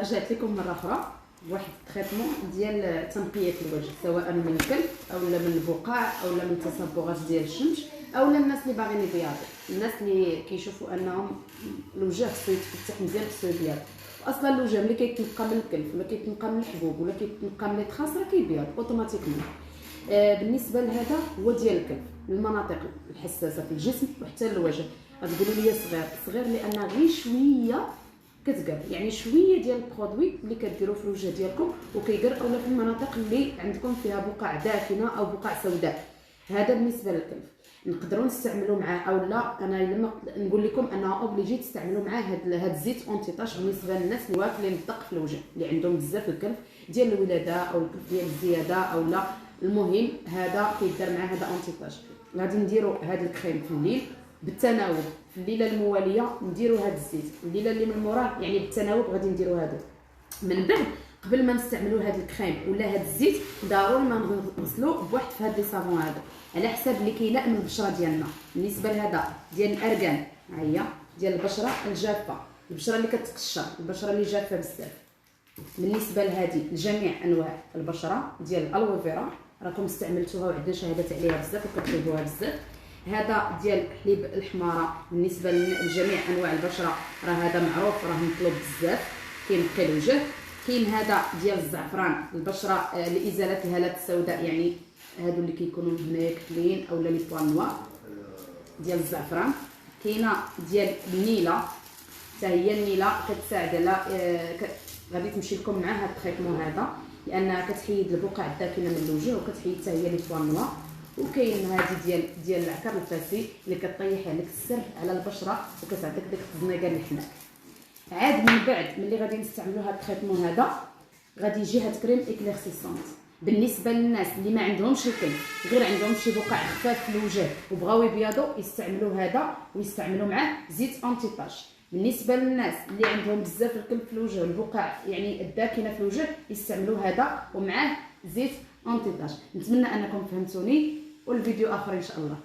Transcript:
رجعت لكم مره اخرى بواحد التريتمون ديال تنقيه الوجه، سواء من الكلب او من البقع او من تصبغات ديال الشمس او الناس اللي باغيين يبيضوا، الناس اللي كيشوفوا انهم الوجه خصو يتفتح مزيان، خصو يبيض. اصلا الوجه ملي كيتنقى من الكلف ولا كيتنقى من الحبوب ولا كيتنقى من التخاص راه كيبيض اوتوماتيكمون. بالنسبه لهذا هو ديال الكلف، المناطق الحساسه في الجسم وحتى الوجه. غتقولوا لي صغير لان غير شويه كتقر، يعني شويه ديال البرودوي اللي كديروا في الوجه ديالكم وكيقر، اولا في المناطق اللي عندكم فيها بقع داكنه او بقع سوداء. هذا بالنسبه للكلف نقدروا نستعملوا معاه، او لا انا لما نقول لكم انها اوبليجي تستعملوا معاه هذا الزيت اونتي طاش بالنسبه للناس اللي واكلين الدق في الوجه، اللي عندهم بزاف الكلف ديال الولاده او الكلف ديال الزياده او لا. المهم هذا كيدار مع هذا اونتي طاش. غادي نديروا هذا الكريم في الليل بالتناوب، في الليله المواليه نديروا هذا الزيت، الليله اللي من موراه يعني بالتناوب غادي نديروا هذا. من بعد قبل ما نستعملوا هذا الكريم ولا هذا الزيت ضروري ما نغسلوه بواحد في هذا الصابون هذا على حساب اللي كيلائم البشره ديالنا. بالنسبه لهذا ديال الارغان، ها هي ديال البشره الجافه، البشره اللي كتقشر، البشره اللي جافه بزاف. بالنسبه لهذه لجميع انواع البشره ديال الالوفيرا، راكم استعملتوها وعندنا شهادات عليها بزاف وكتطلبوها بزاف. هذا ديال حليب الحماره بالنسبه لجميع انواع البشره، راه هذا معروف راه مطلوب بزاف كينقي الوجه. كاين هذا ديال الزعفران البشره لازاله الهالات السوداء، يعني هادو اللي كيكونوا هنايا كلين اولا لي بوان نوار ديال الزعفران. كاينه ديال النيله، حتى هي النيله كتساعد على غادي تمشي لكم مع هذا التريتمون هذا، لانها كتحيد البقع الداكنه من الوجه وكتحيد حتى هي لي بوان نوار. وكاين هذه ديال العكر الفاسي اللي كطيح عليك السر على البشره وكتعطيك ديك التزنيقه اللي حناك. عاد من بعد ملي غادي نستعملوا هذا التريتمون هذا غادي يجي هاد كريم اكليرسيسونت. بالنسبه للناس اللي ما عندهمش الكلف غير عندهم شي بقع خفاف في الوجه وبغاو يبيضوا يستعملوا هذا ويستعملوا معاه زيت انتي طاش. بالنسبه للناس اللي عندهم بزاف الكلف في الوجه والبقع يعني الداكنه في الوجه يستعملوا هذا ومعاه زيت انتي طاش. نتمنى انكم فهمتوني، والفيديو اخر ان شاء الله.